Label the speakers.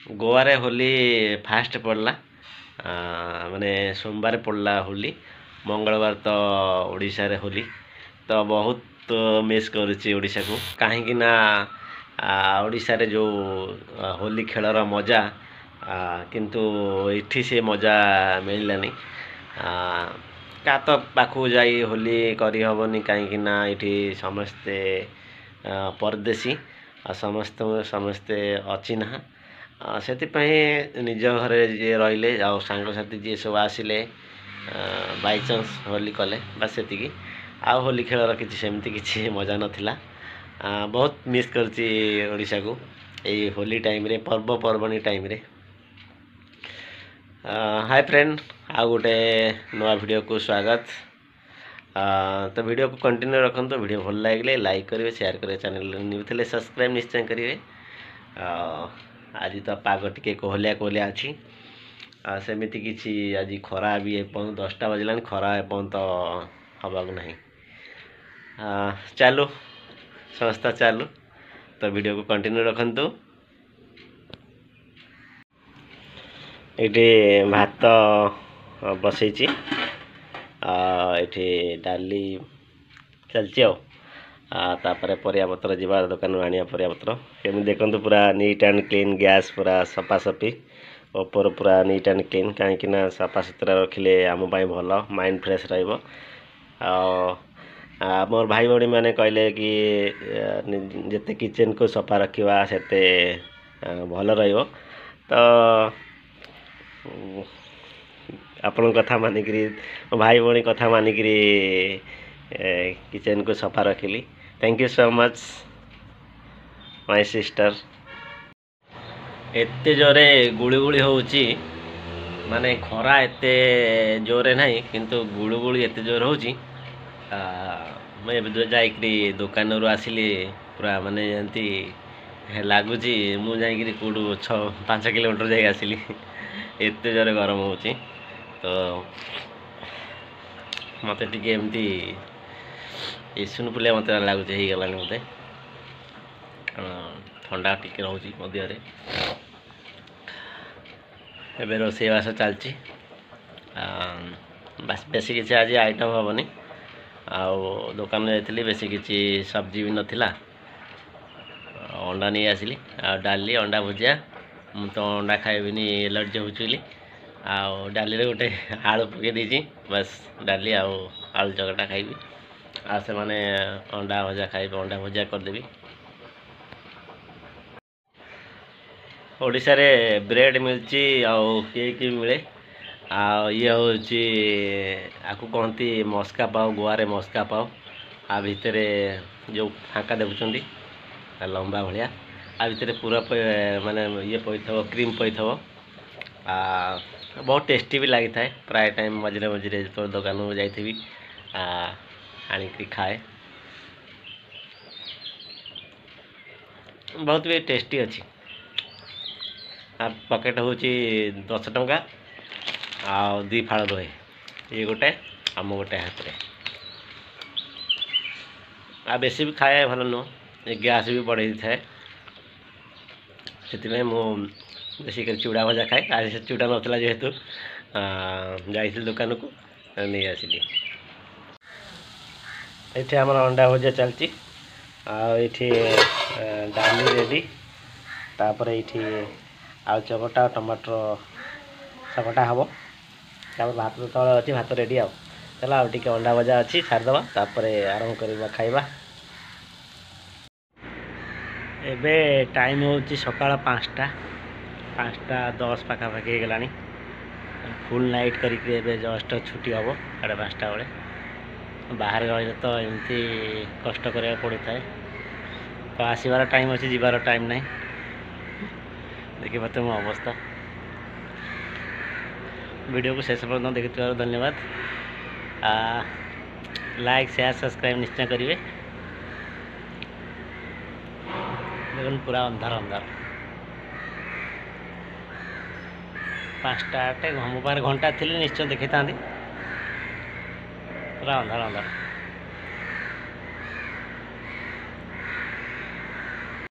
Speaker 1: गोवा रे होली फास्ट पड़ला माने सोमवार पड़ला होली मंगलवार तो ओडिशा रे होली तो बहुत मिस करुच्ची ओडिशा को कहीं ना ओडिशा रे जो होली खेलर मजा किंतु इठी से मजा मिललानी का तो पाखु जाई होली करी हबनी कहीं ना इठी समस्ते परदेशी समस्त समस्ते अचिन्हा से निज घरे जी रहिले आ सांगसाथी जी सब आसिले बाई चान्स होली कले बस से आ होली खेलर किसी सेमती किसी मजा नथिला बहुत मिस करची ओडिशा को यही होली टाइम रे पर्वपर्वाणी टाइम रे हाय फ्रेंड आ गोटे नवा वीडियो को स्वागत तो वीडियो को कंटिन्यू रखन तो वीडियो भल लगे लाइक करेंगे शेयर करेंगे चैनल न्यू थे सब्सक्राइब निश्चय करेंगे आज तो पाग टे कोहलिया कोहलिया अच्छी सेमती किसी आज खरा भी एपर्यंत 10टा बजला खरा एपर्यंत हवा नहीं चलो संस्था चलो तो वीडियो को कंटिन्यू रखु ये भात बसई ये डाली चलती तापर परियापत्र जीवा दुकान आनिया परियापत्र केमी देखते पूरा नीट एंड क्लीन गैस पूरा सफा सफी ऊपर पूरा नीट एंड क्लीन कहीं सफा सुतरा रखिले आम भल माइंड फ्रेश रहिबो मोर भाई भौणी मैंने कहले कि जिते किचन को सफा रखा सेते भल रहिबो तो आपण कथा मानिकी भाई भौणी कथा मानिकी किचन को सफा रखिली thank you so much my sister एते जोरे गुळुगुळी होउची माने खरा एते जोरे नहीं किंतु गुळुगुळी एते जोर होउची मैं जाइकरी दुकान रू आसिली पूरा माने जंती लागुची मु जाइकरी कोडू 5 किलोमीटर जाई आसिली एते जोरे गरम होउची तो मते टिके एमती ईसुन पुलिया मत लगुच हो गलानी मत ठंडा टिके रोचे मध्य एवं रोसईवास चलती बस बेसी किसी आज आइटम हेनी आउ दुकान जाइली बेसी किसी सब्जी भी नाला अंडा नहीं आसली डाली अंडा भुजिया मु तो अंडा खाइबिनी एलर्जी होली डाली रे गोटे आलू पकई देती बस डाली आलू चकटा खाइबी आ से माने अंडा भजा खाइबे अंडा भजा करदेवी ओडिशा रे ब्रेड मिलची आउ केक भी मिले ये हूँ आपको कहती मस्का पाव गोवा रे मस्का पाव आ भितर जो फाँका देखुं लंबा भाया आ भितर पूरा माने ये पड़ता क्रीम पड़ता बहुत टेस्टी भी लगी था प्राय टाइम मझे मझे जो दुकान को जाइबी आनिक खाए बहुत भी टेस्टी अच्छी पकेट हूँ 10 टंका आ 2 फाड़ रहे ये गोटे आम गोटे हाथ में आ बेसी भी खाए भल नुह गैस भी बढ़े थाए से बेसिक चूड़ा भजा खाए आज से चूड़ा नथला जेहेतु जाइए दुकान को नहीं आसली ये आम अंडा भजा चलती आठी डाली रेडी तापर ये आलू चकटा टमाटर चकटा हम तापर भात तो तले अच्छी भात रेडी चला आउ टे अंडा भजा अच्छी छाड़दवा तापर आरंभ करवा खाइबा एबे टाइम होची सकाळ 5:10 पाखापाखि गला फुल नाइट करके जस्ट छुट्टी हम 5:30 बेले बाहर गले तो एमती कष्ट करा पड़ी था तो आसबार टाइम अच्छी जीवार टाइम नहीं देखिए पाते मो अवस्था वीडियो को शेष पर्यटन देखि धन्यवाद लाइक शेयर सब्सक्राइब निश्चय करेंगे देखो पूरा अंधार अंधार 5टा 8 हम पार घंटा थी निश्चय देखी था पूरा अंधार अंधार।